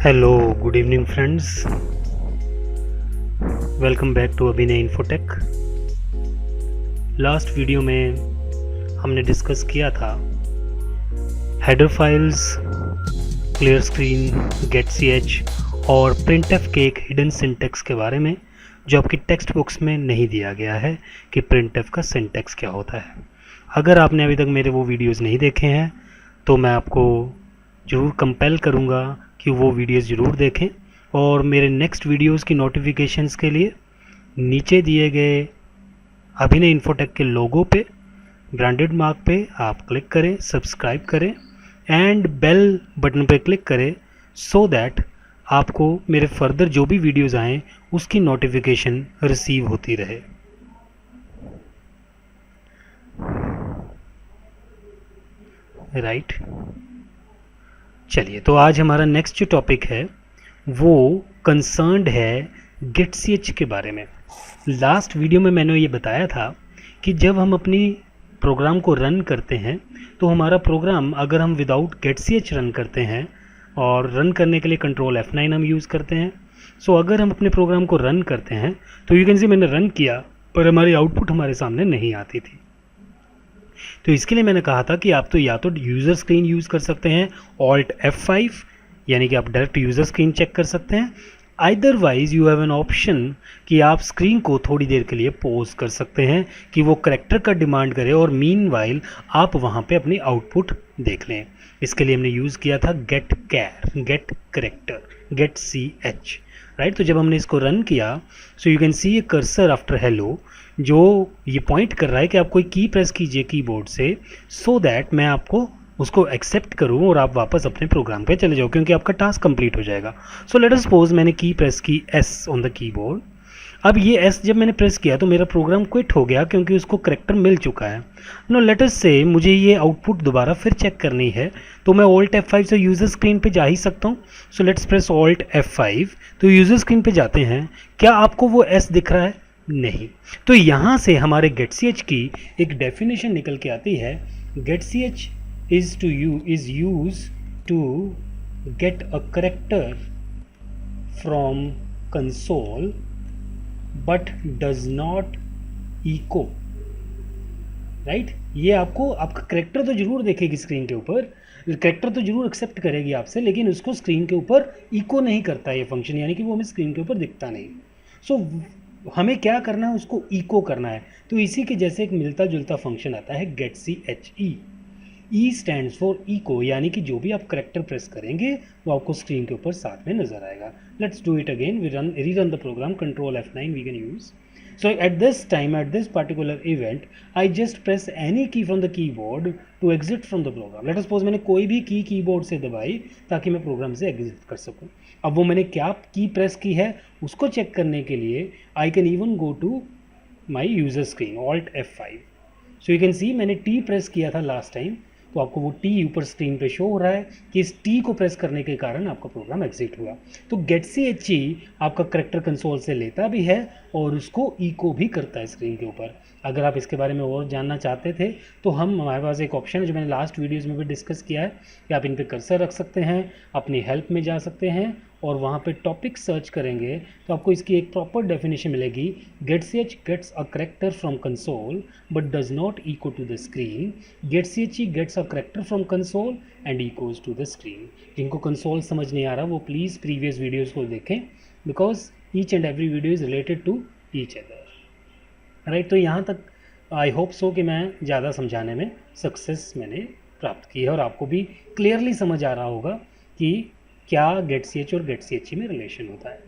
Hello good evening friends, welcome back to Abhinay Infotech. Last video में हमने discuss किया था header files, clear screen, get C H और printf के एक हिडन सिंटेक्स के बारे में जो आपकी टेक्स्ट बुक्स में नहीं दिया गया है कि प्रिंटफ का सिंटेक्स क्या होता है। अगर आपने अभी तक मेरे वो वीडियोज़ नहीं देखे हैं तो मैं आपको ज़रूर कंपेल करूँगा कि वो वीडियोस ज़रूर देखें और मेरे नेक्स्ट वीडियोस की नोटिफिकेशंस के लिए नीचे दिए गए अभिनय इन्फोटेक के लोगो पे, ब्रांडेड मार्क पे आप क्लिक करें, सब्सक्राइब करें एंड बेल बटन पे क्लिक करें सो दैट आपको मेरे फर्दर जो भी वीडियोस आएँ उसकी नोटिफिकेशन रिसीव होती रहे। राइट, चलिए तो आज हमारा नेक्स्ट जो टॉपिक है वो कंसर्न्ड है गेट सी एच के बारे में। लास्ट वीडियो में मैंने ये बताया था कि जब हम अपनी प्रोग्राम को रन करते हैं तो हमारा प्रोग्राम अगर हम without get C H run करते हैं और रन करने के लिए कंट्रोल F9 हम यूज़ करते हैं। सो अगर हम अपने प्रोग्राम को रन करते हैं तो यू कैन सी मैंने रन किया पर हमारी आउटपुट हमारे सामने नहीं आती थी। तो इसके लिए मैंने कहा था कि आप तो या तो यूज़र स्क्रीन यूज़ कर सकते हैं Alt F5, यानी कि आप डायरेक्ट यूज़र स्क्रीन चेक कर सकते हैं। Otherwise you have an option कि आप स्क्रीन को थोड़ी देर के लिए पॉज कर सकते हैं कि वो करेक्टर का डिमांड करे और मीनवाइल आप वहाँ पे अपनी आउटपुट देख लें। इसके लिए हमने यूज़ किया था get char, get character, get C H. Right, तो जब हमने इसको रन किया so you can see a cursor after hello जो ये पॉइंट कर रहा है कि आप कोई की प्रेस कीजिए कीबोर्ड से सो दैट मैं आपको उसको एक्सेप्ट करूं और आप वापस अपने प्रोग्राम पे चले जाओ क्योंकि आपका टास्क कंप्लीट हो जाएगा। सो लेट अस सपोज मैंने की प्रेस की एस ऑन द कीबोर्ड। अब ये एस जब मैंने प्रेस किया तो मेरा प्रोग्राम क्विट हो गया क्योंकि उसको करेक्टर मिल चुका है। नो लेट अस से मुझे ये आउटपुट दोबारा फिर चेक करनी है तो मैं Alt F5 से यूज़र स्क्रीन पे जा ही सकता हूँ। So let's press Alt F5, तो यूज़र स्क्रीन पे जाते हैं। क्या आपको वो एस दिख रहा है? नहीं। तो यहाँ से हमारे गेट सी एच की एक डेफिनेशन निकल के आती है। Get C H is used to get a character from console but does not echo। Right, ये आपको आपका करेक्टर तो जरूर देखेगी स्क्रीन के ऊपर, करेक्टर तो जरूर एक्सेप्ट करेगी आपसे, लेकिन उसको स्क्रीन के ऊपर इको नहीं करता ये फंक्शन, यानी कि वो हमें स्क्रीन के ऊपर दिखता नहीं। सो हमें क्या करना है, उसको इको करना है। तो इसी के जैसे एक मिलता जुलता फंक्शन आता है get C H E. E stands for echo, यानी कि जो भी आप करेक्टर प्रेस करेंगे वो आपको स्क्रीन के ऊपर साथ में नजर आएगा। Let's do it again, we rerun the program, control F9 we can use. So at this time, at this particular event, I just press any key from the keyboard to exit from the program. Let us suppose मैंने कोई भी की keyboard से दबाई ताकि मैं programme से exit कर सकूं। अब वो मैंने क्या की प्रेस की है उसको चेक करने के लिए I can even go to my user screen, Alt F5. So you can see मैंने T प्रेस किया था लास्ट टाइम, तो आपको वो टी ऊपर स्क्रीन पे शो हो रहा है कि इस टी को प्रेस करने के कारण आपका प्रोग्राम एग्जिट हुआ। तो गेट सी एच ई आपका करेक्टर कंसोल से लेता भी है और उसको इको भी करता है स्क्रीन के ऊपर। अगर आप इसके बारे में और जानना चाहते थे तो हमारे पास एक ऑप्शन है जो मैंने लास्ट वीडियोस में भी डिस्कस किया है कि आप इन पे कर्सर रख सकते हैं, अपनी हेल्प में जा सकते हैं और वहाँ पे टॉपिक सर्च करेंगे तो आपको इसकी एक प्रॉपर डेफिनेशन मिलेगी। Get C H gets a character from console but does not echo to the screen. Get C H E gets a character from console and echoes to the screen. जिनको console समझ नहीं आ रहा वो please previous videos को देखें because each and every video is related to each other. Right, तो यहाँ तक आई होप सो कि मैं ज़्यादा समझाने में सक्सेस मैंने प्राप्त की है और आपको भी क्लियरली समझ आ रहा होगा कि क्या गेट सी एच और गेट सी एच ई में रिलेशन होता है।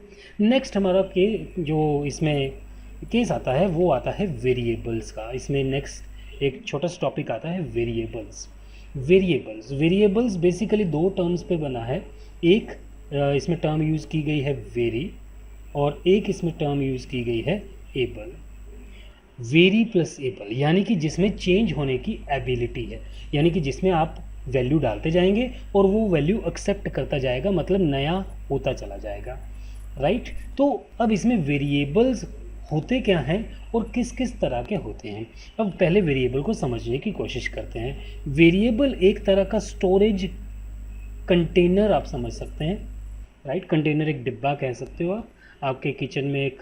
नेक्स्ट हमारा के जो इसमें केस आता है वो आता है वेरिएबल्स का। इसमें नेक्स्ट एक छोटा सा टॉपिक आता है वेरिएबल्स। वेरिएबल्स बेसिकली दो टर्म्स पे बना है। एक इसमें टर्म यूज़ की गई है वेरी और एक इसमें टर्म यूज़ की गई है एबल। वेरी प्लस एबल यानी कि जिसमें चेंज होने की एबिलिटी है, यानी कि जिसमें आप वैल्यू डालते जाएंगे और वो वैल्यू एक्सेप्ट करता जाएगा, मतलब नया होता चला जाएगा। राइट, तो अब इसमें वेरिएबल्स होते क्या हैं और किस किस तरह के होते हैं। अब पहले वेरिएबल को समझने की कोशिश करते हैं। वेरिएबल एक तरह का स्टोरेज कंटेनर आप समझ सकते हैं राइट। कंटेनर एक डिब्बा कह सकते हो आप। आपके किचन में एक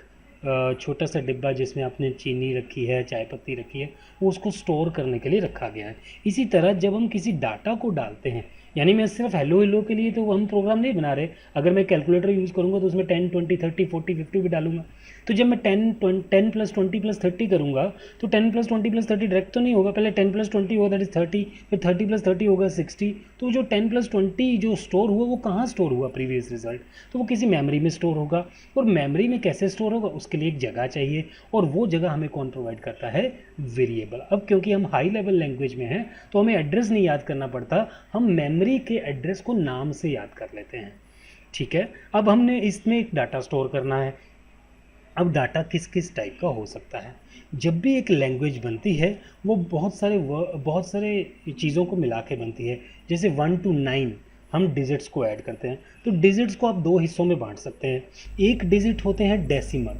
छोटा सा डिब्बा जिसमें आपने चीनी रखी है, चाय पत्ती रखी है, वो उसको स्टोर करने के लिए रखा गया है। इसी तरह जब हम किसी डाटा को डालते हैं, यानी मैं सिर्फ हेलो हेलो के लिए तो हम प्रोग्राम नहीं बना रहे। अगर मैं कैलकुलेटर यूज़ करूँगा तो उसमें 10 20 30 40 50 भी डालूंगा। तो जब मैं 10 प्लस 20 प्लस 30 करूँगा तो 10 प्लस 20 प्लस 30 डायरेक्ट तो नहीं होगा, पहले 10 प्लस 20 होगा दैट इज 30, फिर 30 प्लस 30 होगा 60। तो जो 10 प्लस 20 जो स्टोर हुआ वो कहाँ स्टोर हुआ प्रीवियस रिजल्ट, तो वो किसी मेमोरी में स्टोर होगा। और मेमोरी में कैसे स्टोर होगा, उसके लिए एक जगह चाहिए, और वो जगह हमें कौन प्रोवाइड करता है, वेरिएबल। अब क्योंकि हम हाई लेवल लैंग्वेज में हैं तो हमें एड्रेस नहीं याद करना पड़ता, हम मेमोरी के एड्रेस को नाम से याद कर लेते हैं। ठीक है, अब हमने इसमें एक डाटा स्टोर करना है। अब डाटा किस किस टाइप का हो सकता है। जब भी एक लैंग्वेज बनती है वो बहुत सारे चीज़ों को मिला के बनती है। जैसे 1 to 9 हम डिजिट्स को ऐड करते हैं, तो डिजिट्स को आप दो हिस्सों में बांट सकते हैं। एक डिजिट होते हैं डेसिमल।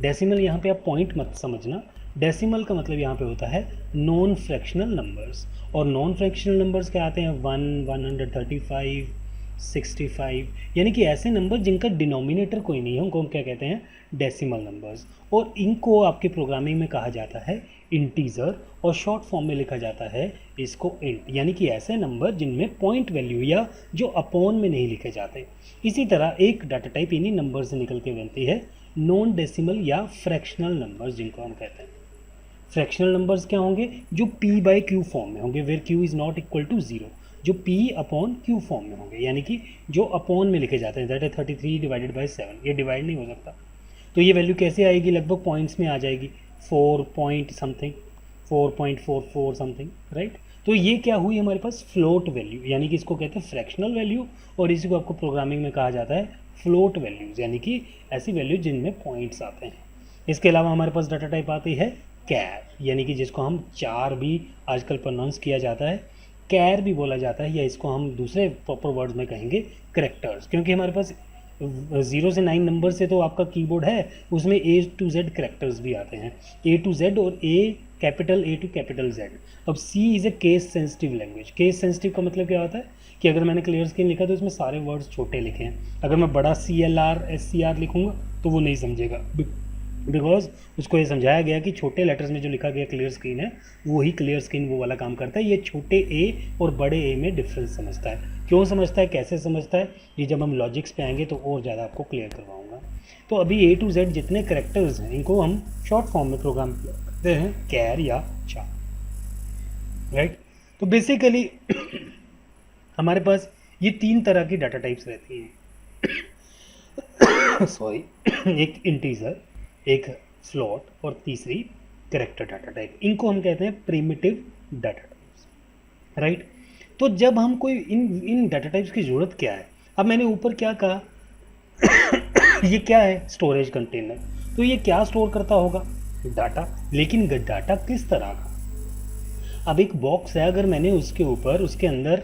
डेसिमल यहाँ पे आप पॉइंट मत समझना, डेसिमल का मतलब यहाँ पे होता है नॉन फ्रैक्शनल नंबर्स। और नॉन फ्रैक्शनल नंबर्स क्या आते हैं, 1, 135, 65, यानी कि ऐसे नंबर जिनका डिनोमिनेटर कोई नहीं है, उनको हम क्या कहते हैं, डेसिमल नंबर्स। और इनको आपके प्रोग्रामिंग में कहा जाता है इंटीजर, और शॉर्ट फॉर्म में लिखा जाता है इसको इंट, यानी कि ऐसे नंबर जिनमें पॉइंट वैल्यू या जो अपॉन में नहीं लिखे जाते। इसी तरह एक डाटा टाइप इन्हीं नंबर से निकल के बनती है नॉन डेसिमल या फ्रैक्शनल नंबर्स, जिनको हम कहते हैं। फ्रैक्शनल नंबर्स क्या होंगे, जो p बाई क्यू फॉर्म में होंगे, where q is not equal to 0, जो p अपॉन q फॉर्म में होंगे, यानी कि जो अपॉन में लिखे जाते हैं, दैट है 33 डिवाइडेड बाई 7, ये डिवाइड नहीं हो सकता। तो ये वैल्यू कैसे आएगी, लगभग पॉइंट्स में आ जाएगी, 4 पॉइंट समथिंग, 4.44 समथिंग, राइट। तो ये क्या हुई हमारे पास, फ्लोट वैल्यू, यानी कि इसको कहते हैं फ्रैक्शनल वैल्यू, और इसी को आपको प्रोग्रामिंग में कहा जाता है फ्लोट वैल्यूज़, यानी कि ऐसी वैल्यू जिनमें पॉइंट्स आते हैं। इसके अलावा हमारे पास डाटा टाइप आती है कैर, यानी कि जिसको हम चार भी आजकल प्रोनाउंस किया जाता है, कैर भी बोला जाता है, या इसको हम दूसरे प्रॉपर वर्ड्स में कहेंगे करेक्टर्स, क्योंकि हमारे पास 0 से 9 नंबर से तो आपका कीबोर्ड है, उसमें A to Z करेक्टर्स भी आते हैं, A to Z और capital A to capital Z। अब C is a case sensitive language. Case sensitive का मतलब क्या होता है कि अगर मैंने क्लियर स्क्रीन लिखा तो इसमें सारे वर्ड्स छोटे लिखे हैं, अगर मैं बड़ा CLR SCR लिखूंगा तो वो नहीं समझेगा, बिकॉज उसको ये समझाया गया कि छोटे लेटर्स में जो लिखा गया क्लियर स्क्रीन है वही क्लियर स्क्रीन वो वाला काम करता है। ये छोटे a और बड़े a में डिफरेंस समझता है। क्यों समझता है, कैसे समझता है, ये जब हम लॉजिक्स पे आएंगे तो और ज़्यादा आपको क्लियर करवाऊंगा। तो अभी A to Z जितने करेक्टर्स हैं इनको हम शॉर्ट फॉर्म में प्रोग्राम करते हैं कैर या चार, राइट। तो बेसिकली हमारे पास ये तीन तरह की डाटा टाइप्स रहती हैं सॉरी एक इंटीजर, एक फ्लोट और तीसरी कैरेक्टर डाटा टाइप। इनको हम कहते हैं प्रिमिटिव डाटा टाइप्स, राइट। तो जब हम कोई इन डाटा टाइप्स की ज़रूरत क्या है, अब मैंने ऊपर क्या कहा ये क्या है, स्टोरेज कंटेनर। तो ये क्या स्टोर करता होगा, डाटा, लेकिन डाटा किस तरह का। अब एक बॉक्स है, अगर मैंने उसके ऊपर उसके अंदर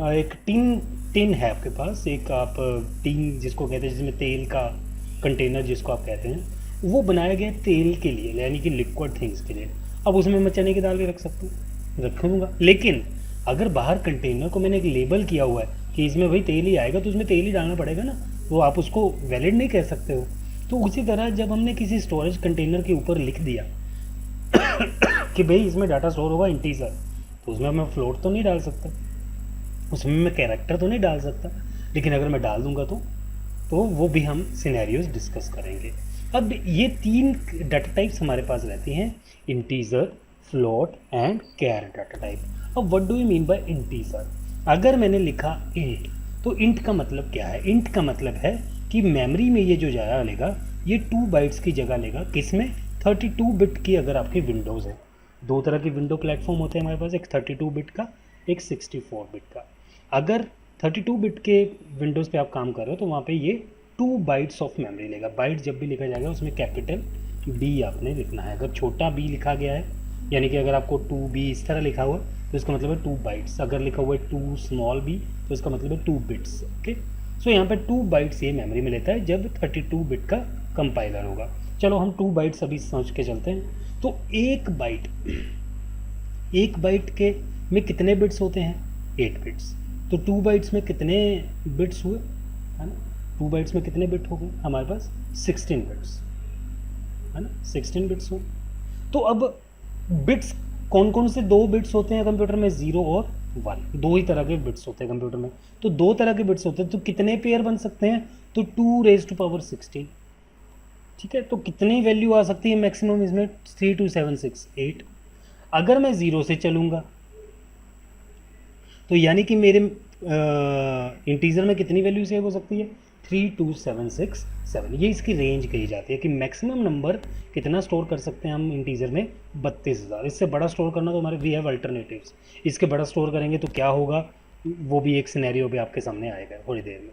एक टिन है आपके पास, एक आप टिन जिसको कहते हैं, जिसमें तेल का कंटेनर जिसको आप कहते हैं, वो बनाया गया तेल के लिए, यानी कि लिक्विड थिंग्स के लिए। अब उसमें मैं चने की दाल भी रख सकता हूँ, रखूँगा, लेकिन अगर बाहर कंटेनर को मैंने एक लेबल किया हुआ है कि इसमें भाई तेल ही आएगा तो उसमें तेल ही डालना पड़ेगा ना, तो आप उसको वैलिड नहीं कह सकते हो। तो उसी तरह जब हमने किसी स्टोरेज कंटेनर के ऊपर लिख दिया कि भाई इसमें डाटा स्टोर होगा इंटीजर, तो उसमें मैं फ्लोट तो नहीं डाल सकता, उसमें मैं कैरेक्टर तो नहीं डाल सकता, लेकिन अगर मैं डाल दूंगा तो वो भी हम सिनेरियोज डिस्कस करेंगे। अब ये तीन डाटा टाइप्स हमारे पास रहती हैं, integer, float and char data type. अब what do you mean by integer. अगर मैंने लिखा इंट, तो इंट का मतलब क्या है, इंट का मतलब है कि मेमोरी में ये जो जगह लेगा ये 2 बाइट्स की जगह लेगा, किसमें, 32 बिट की। अगर आपकी विंडोज़ है, दो तरह की विंडो प्लेटफॉर्म होते हैं हमारे पास, एक 32 बिट का, एक 64 बिट का। अगर 32 बिट के विंडोज़ पे आप काम कर रहे हो तो वहाँ पे ये 2 बाइट्स ऑफ मेमोरी लेगा। बाइट जब भी लिखा जाएगा उसमें कैपिटल B आपने लिखना है। अगर छोटा b लिखा गया है, यानी कि अगर आपको 2B इस तरह लिखा हुआ तो इसका मतलब है 2 बाइट्स। अगर लिखा हुआ है 2 स्मॉल b तो इसका मतलब है 2 बिट्स। ओके, सो यहाँ पे 2 बाइट्स ये मेमोरी में लेता है जब 32 बिट का कंपाइलर होगा। चलो हम 2 बाइट्स अभी समझ के चलते हैं। तो एक बाइट के में कितने बिट्स होते हैं, 8 बिट्स। तो 2 बाइट्स में कितने बिट्स हुए, है ना, 2 बाइट्स में कितने बिट हो गए हमारे पास? 16 बिट्स, है ना, 16 बिट्स हो। तो अब बिट्स कौन कौन से 2 बिट्स होते हैं कंप्यूटर में? 0 और 1, 2 ही तरह के बिट्स होते हैं कंप्यूटर में। तो 2 तरह के बिट्स होते हैं, तो कितने पेयर बन सकते हैं? तो 2⁻16। ठीक है, तो कितनी वैल्यू आ सकती है मैक्सिमम इसमें? 32768। अगर मैं 0 से चलूँगा तो यानी कि मेरे इंटीजर में कितनी वैल्यू सेव हो सकती है? 32767। ये इसकी रेंज कही जाती है कि मैक्सिमम नंबर कितना स्टोर कर सकते हैं हम इंटीजर में? 32,000। इससे बड़ा स्टोर करना तो हमारे वी हैव अल्टरनेटिव्स। इसके बड़ा स्टोर करेंगे तो क्या होगा, वो भी एक सिनेरियो भी आपके सामने आएगा थोड़ी देर में।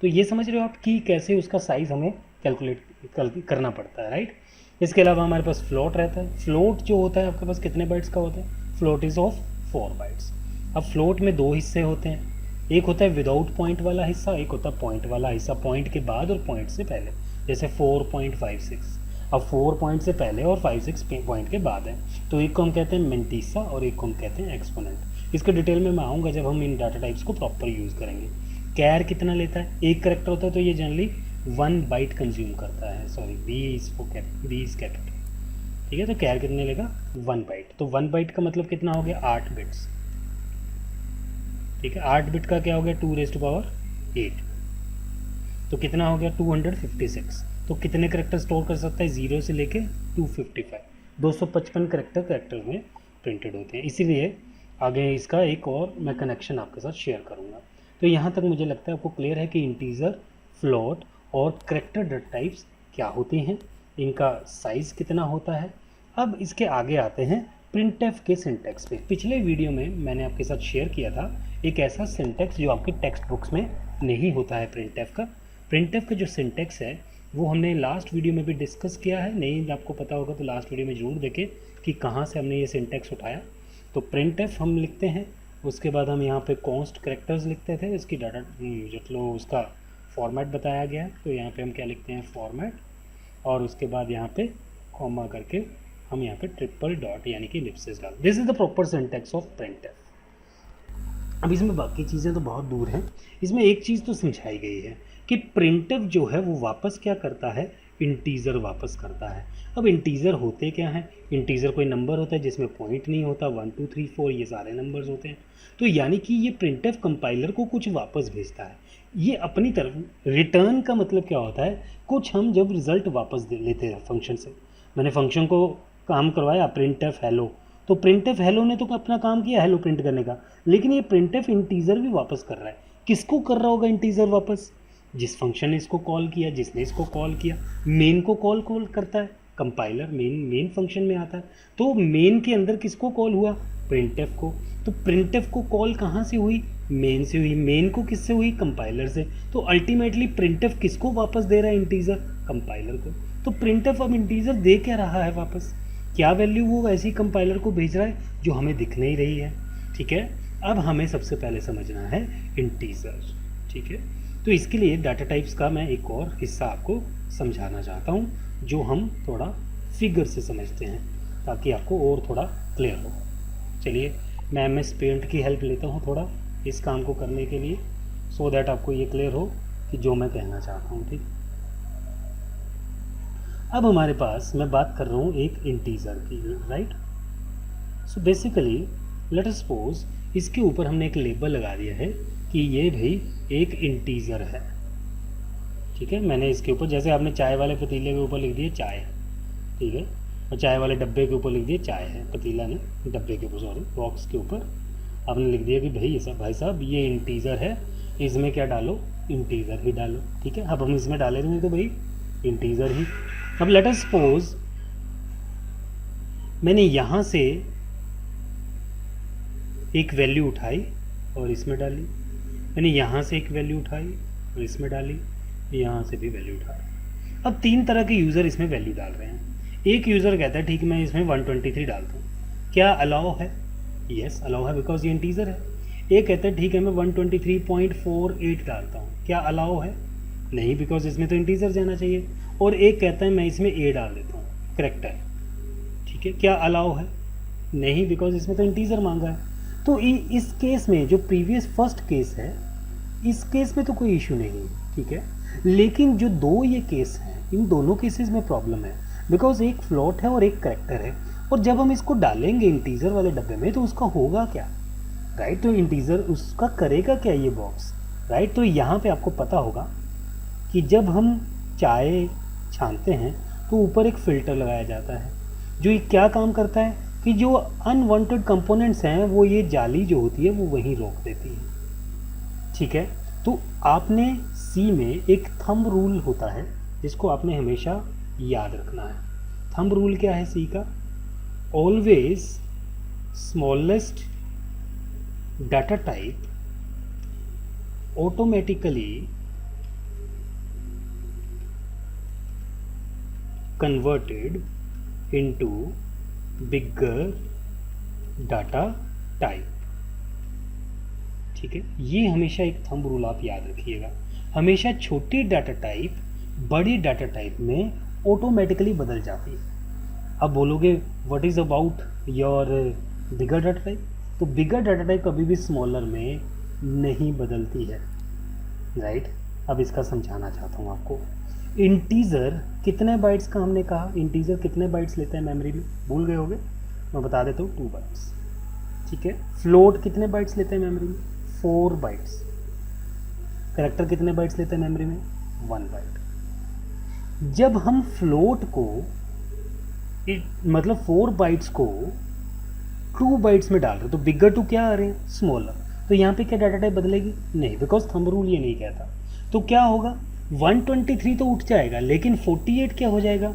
तो ये समझ रहे हो आप कि कैसे उसका साइज़ हमें कैलकुलेट करना पड़ता है, राइट। इसके अलावा हमारे पास फ्लोट रहता है। फ्लोट जो होता है आपके पास कितने बाइट्स का होता है? Float is of 4 bytes. अब फ्लोट में 2 हिस्से होते हैं, एक होता है विदाउट पॉइंट वाला हिस्सा, एक होता है पॉइंट वाला हिस्सा, पॉइंट के बाद और पॉइंट से पहले। जैसे 4.56, अब 4 पॉइंट से पहले और 56 पॉइंट के बाद है, तो एक को हम कहते हैं मेंटिसा और एक को हम कहते हैं एक्सपोनेंट। इसके डिटेल में मैं आऊँगा जब हम इन डाटा टाइप्स को प्रॉपर यूज़ करेंगे। कैर कितना लेता है? एक करेक्टर होता है तो ये जनरली 1 बाइट कंज्यूम करता है, सॉरी बी इज कैपिटल। ठीक है, तो कैर कितने लेगा? 1 बाइट। तो 1 बाइट का मतलब कितना हो गया? 8 बिट्स। ठीक है, 8 बिट का क्या हो गया? 2⁸ तो कितना हो गया? 256। तो कितने करेक्टर स्टोर कर सकता है? 0 से लेके 255, 255 करेक्टर में प्रिंटेड होते हैं। इसीलिए आगे इसका एक और मैं कनेक्शन आपके साथ शेयर करूँगा। तो यहाँ तक मुझे लगता है आपको क्लियर है कि इंटीजर, फ्लोट और करेक्टर डाटा टाइप्स क्या होती हैं, इनका साइज़ कितना होता है। अब इसके आगे आते हैं प्रिंटफ के सिंटैक्स पे। पिछले वीडियो में मैंने आपके साथ शेयर किया था एक ऐसा सिंटैक्स जो आपके टेक्स्ट बुक्स में नहीं होता है प्रिंटफ का। प्रिंटफ का जो सिंटैक्स है वो हमने लास्ट वीडियो में भी डिस्कस किया है। नहीं आपको पता होगा तो लास्ट वीडियो में ज़रूर देखें कि कहाँ से हमने ये सिंटैक्स उठाया। तो प्रिंटफ हम लिखते हैं, उसके बाद हम यहाँ पे कॉन्स्ट करेक्टर्स लिखते थे, इसकी डाटा जो उसका फॉर्मेट बताया गया है। तो यहाँ पे हम क्या लिखते हैं? फॉर्मेट, और उसके बाद यहाँ पे कॉमा करके हम यहाँ पे ट्रिपल डॉट यानी कि इलिप्सिस डाल। This is the proper syntax of printf. अब इसमें बाकी चीज़ें तो बहुत दूर हैं, इसमें एक चीज़ तो समझाई गई है कि प्रिंटफ जो है वो वापस क्या करता है? इंटीजर वापस करता है। अब इंटीजर होते क्या हैं? इंटीजर कोई नंबर होता है जिसमें पॉइंट नहीं होता, 1 2 3 4 ये सारे नंबर्स होते हैं। तो यानी कि ये प्रिंटफ कंपाइलर को कुछ वापस भेजता है। ये अपनी तरफ रिटर्न का मतलब क्या होता है? कुछ हम जब रिजल्ट वापस लेते हैं फंक्शन से, मैंने फंक्शन को काम करवाया प्रिंटफ हेलो, तो प्रिंटफ हेलो ने तो अपना काम किया हेलो प्रिंट करने का, लेकिन ये प्रिंटफ इंटीजर भी वापस कर रहा है। किसको कर रहा होगा इंटीजर वापस? जिस फंक्शन ने इसको कॉल किया, जिसने इसको कॉल किया। मेन को कॉल करता है कंपाइलर, मेन फंक्शन में आता है। तो मेन के अंदर किसको कॉल हुआ? प्रिंटफ को। तो प्रिंटफ को कॉल कहाँ से हुई? मेन से हुई। मेन को किससे हुई? कंपाइलर से। तो अल्टीमेटली प्रिंटफ किसको वापस दे रहा है? इंटीजर, कंपाइलर को। तो प्रिंटफ अब इंटीजर दे क्या रहा है वापस? क्या वैल्यू वो ऐसी कंपाइलर को भेज रहा है जो हमें दिख नहीं रही है। ठीक है, अब हमें सबसे पहले समझना है इंटीजर। ठीक है, तो इसके लिए डाटा टाइप्स का मैं एक और हिस्सा आपको समझाना चाहता हूँ जो हम थोड़ा फिगर से समझते हैं ताकि आपको और थोड़ा क्लियर हो। चलिए मैं MS पेंट की हेल्प लेता हूँ थोड़ा इस काम को करने के लिए, सो दैट आपको ये क्लियर हो कि जो मैं कहना चाहता हूँ। ठीक, अब हमारे पास मैं बात कर रहा हूँ एक इंटीजर की, right. So basically let us suppose इसके ऊपर हमने एक लेबल लगा दिया है कि ये भाई एक इंटीजर है। ठीक है, मैंने इसके ऊपर जैसे आपने चाय वाले पतीले के ऊपर लिख दिया चाय है, ठीक है, और चाय वाले डब्बे के ऊपर लिख दिया चाय है, पतीला ने डब्बे के ऊपर, सॉरी बॉक्स के ऊपर आपने लिख दिया कि भाई साहब ये इंटीजर है, इसमें क्या डालो? इंटीजर ही डालो। ठीक है, अब हम इसमें डाले देंगे तो भाई इंटीजर ही। अब लेट अस सपोज मैंने यहाँ से एक वैल्यू उठाई और इसमें डाली, मैंने यहाँ से एक वैल्यू उठाई और इसमें डाली, यहाँ से भी वैल्यू उठाई। अब 3 तरह के यूज़र इसमें वैल्यू डाल रहे हैं। एक यूज़र कहता है ठीक मैं इसमें 123 डालता हूँ, क्या अलाउ है? यस अलाउ है, बिकॉज ये इंटीजर है। एक कहता है ठीक है मैं 123.48 डालता हूँ, क्या अलाउ है? नहीं, बिकॉज इसमें तो इंटीजर जाना चाहिए। और एक कहता है मैं इसमें ए डाल देता हूँ, करेक्टर। ठीक है, क्या अलाउ है? नहीं, बिकॉज इसमें तो इंटीजर मांगा है। तो इस केस में जो प्रीवियस फर्स्ट केस है इस केस में तो कोई इशू नहीं है, ठीक है। लेकिन जो दो ये केस हैं, इन दोनों केसेस में प्रॉब्लम है, बिकॉज एक फ्लोट है और एक करेक्टर है, और जब हम इसको डालेंगे इंटीजर वाले डब्बे में तो उसका होगा क्या, राइट। तो इंटीजर उसका करेगा क्या ये बॉक्स, राइट। तो यहाँ पे आपको पता होगा कि जब हम चाय छानते हैं तो ऊपर एक फ़िल्टर लगाया जाता है, जो ये क्या काम करता है कि जो अनवांटेड कंपोनेंट्स हैं वो ये जाली जो होती है वो वहीं रोक देती है, ठीक है। तो आपने सी में एक थंब रूल होता है जिसको आपने हमेशा याद रखना है। थंब रूल क्या है सी का? Always smallest data type automatically converted into bigger data type, ठीक है। ये हमेशा एक थंब रूल आप याद रखिएगा, हमेशा छोटी डाटा टाइप बड़ी डाटा टाइप में ऑटोमेटिकली बदल जाती है। अब बोलोगे what is about your bigger data type, तो बिगर डाटा टाइप कभी भी स्मॉलर में नहीं बदलती है, राइट। अब इसका समझाना चाहता हूँ आपको। इंटीजर कितने बाइट्स का हमने कहा, इंटीजर कितने बाइट्स लेते हैं मेमोरी में, भूल गए होगे, मैं बता देता हूँ 2 बाइट्स, ठीक है। फ्लोट कितने बाइट्स लेते हैं मेमोरी में, 4 बाइट्स। कैरेक्टर कितने बाइट्स लेते हैं मेमोरी में, 1 बाइट। जब हम फ्लोट को मतलब 4 बाइट्स को 2 बाइट्स में डाल रहे तो बिगर टू क्या आ रहे हैं, स्मॉलर, तो यहाँ पे क्या डाटा टाइप बदलेगी, नहीं, बिकॉज थंब रूल ये नहीं कहता। तो क्या होगा, 123 तो उठ जाएगा, लेकिन 48 क्या हो जाएगा,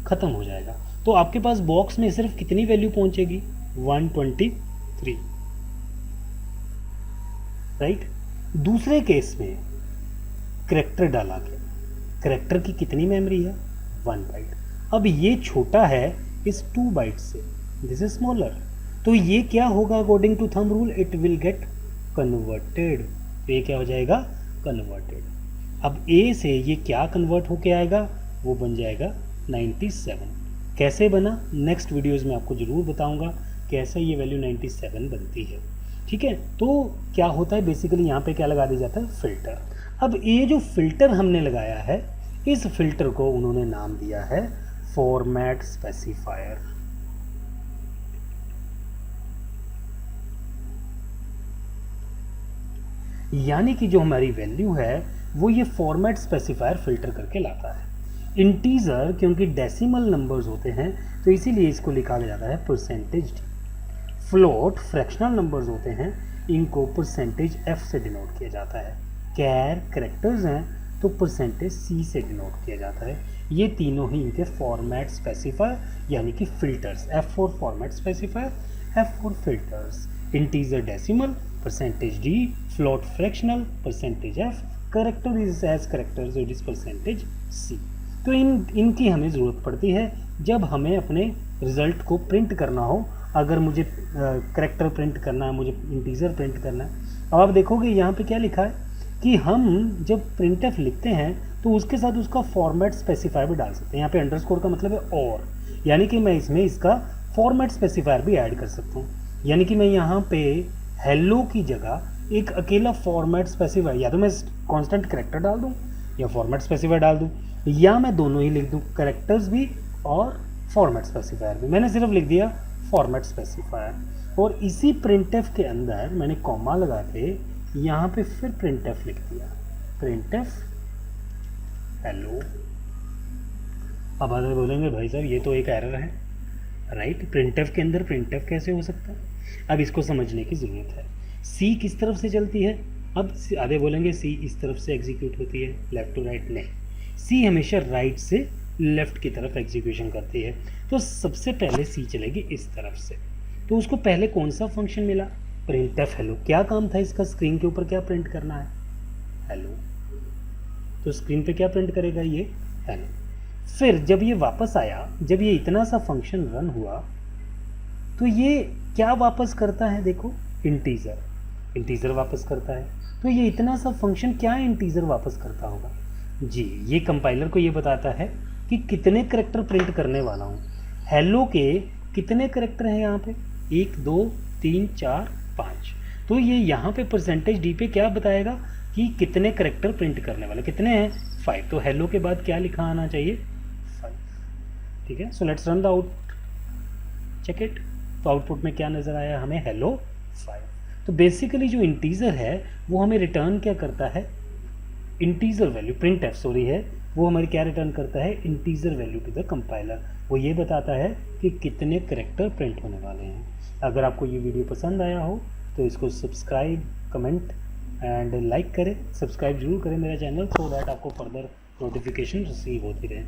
ख़त्म हो जाएगा। तो आपके पास बॉक्स में सिर्फ कितनी वैल्यू पहुंचेगी, 123, राइट। दूसरे केस में करैक्टर डाला गया, करैक्टर की कितनी मेमोरी है, 1 बाइट। अब ये छोटा है इस 2 बाइट से, दिस इज स्मॉलर, तो ये क्या होगा according to thumb rule, it will get converted, तो ये क्या हो जाएगा, कन्वर्टेड। अब ए से ये क्या कन्वर्ट होके आएगा, वो बन जाएगा 97। कैसे बना, नेक्स्ट वीडियोज़ में आपको ज़रूर बताऊंगा कैसे ये वैल्यू 97 बनती है, ठीक है। तो क्या होता है बेसिकली, यहाँ पे क्या लगा दिया जाता है, फ़िल्टर। अब ये जो फ़िल्टर हमने लगाया है, इस फिल्टर को उन्होंने नाम दिया है फॉर्मेट स्पेसिफायर। यानी कि जो हमारी वैल्यू है वो ये फॉर्मेट स्पेसिफायर फिल्टर करके लाता है। इंटीजर क्योंकि डेसिमल नंबर्स होते हैं तो इसीलिए इसको लिखा जाता है percentage D. Float fractional numbers होते हैं, इनको परसेंटेज एफ से डिनोट किया जाता है। कैर कैरेक्टर्स हैं तो परसेंटेज सी से डिनोट किया जाता है। ये तीनों ही इनके फॉर्मेट स्पेसिफायर यानी कि filters, F for format specifier, F for filters. Integer decimal percentage D, float fractional percentage F, character is as characters it is percentage C. तो इनकी हमें ज़रूरत पड़ती है जब हमें अपने रिज़ल्ट को प्रिंट करना हो। अगर मुझे करेक्टर प्रिंट करना है, मुझे इंटीजर प्रिंट करना है। अब आप देखोगे यहाँ पे क्या लिखा है कि हम जब प्रिंटफ लिखते हैं तो उसके साथ उसका फॉर्मेट स्पेसिफायर भी डाल सकते हैं। यहाँ पे अंडरस्कोर का मतलब है और, यानी कि मैं इसमें इसका फॉर्मेट स्पेसिफायर भी ऐड कर सकता हूँ। यानी कि मैं यहाँ पे हेलो की जगह एक अकेला फॉर्मेट स्पेसिफायर, या तो मैं कांस्टेंट करेक्टर डाल दूँ या फॉर्मेट स्पेसिफायर डाल दूँ, या मैं दोनों ही लिख दूँ, करेक्टर्स भी और फॉर्मेट स्पेसिफायर भी। मैंने सिर्फ लिख दिया फॉर्मेट स्पेसिफायर और इसी प्रिंटफ के अंदर मैंने कॉमा लगा के यहाँ पे फिर प्रिंटफ लिख दिया, प्रिंटफ हेलो। अब आगे बोलेंगे भाई साहब ये तो एक एरर है, राइट। प्रिंटफ के अंदर प्रिंटफ कैसे हो सकता है? अब इसको समझने की ज़रूरत है। सी किस तरफ से चलती है? अब आधे बोलेंगे सी इस तरफ से एग्जीक्यूट होती है, लेफ्ट टू राइट, नहीं, सी हमेशा राइट से लेफ्ट की तरफ एग्जीक्यूशन करती है। तो सबसे पहले सी चलेगी इस तरफ से, तो उसको पहले कौन सा फंक्शन मिला? Printf hello. क्या काम था इसका? स्क्रीन के ऊपर क्या प्रिंट करना है? हेलो। तो स्क्रीन पे क्या प्रिंट करेगा? ये हेलो। फिर जब ये वापस आया, जब ये इतना सा फंक्शन रन हुआ तो ये क्या वापस करता है? देखो, इंटीजर, इंटीजर वापस करता है। तो ये इतना सा फंक्शन क्या इंटीजर वापस करता होगा? जी, ये कंपाइलर को ये बताता है कि कितने करैक्टर प्रिंट करने वाला हूँ। हेलो के कितने करैक्टर हैं यहाँ पे? 1 2 3 4 5। तो ये यहाँ पे परसेंटेज डी पे क्या बताएगा? कि कितने करेक्टर प्रिंट करने वाले, कितने हैं 5, तो हेलो के बाद क्या लिखा आना चाहिए 5, ठीक है। So let's run the out, check it. तो आउटपुट में क्या नज़र आया हमें, हेलो 5। तो बेसिकली जो इंटीजर है वो हमें रिटर्न क्या करता है, integer value, printf sorry है, वो हमारे क्या रिटर्न करता है, integer value to the compiler. वो ये बताता है कि कितने करेक्टर प्रिंट होने वाले हैं। अगर आपको ये वीडियो पसंद आया हो तो इसको सब्सक्राइब, कमेंट एंड लाइक करें। सब्सक्राइब जरूर करें मेरा चैनल, सो दैट आपको फर्दर नोटिफिकेशन रिसीव होती रहे।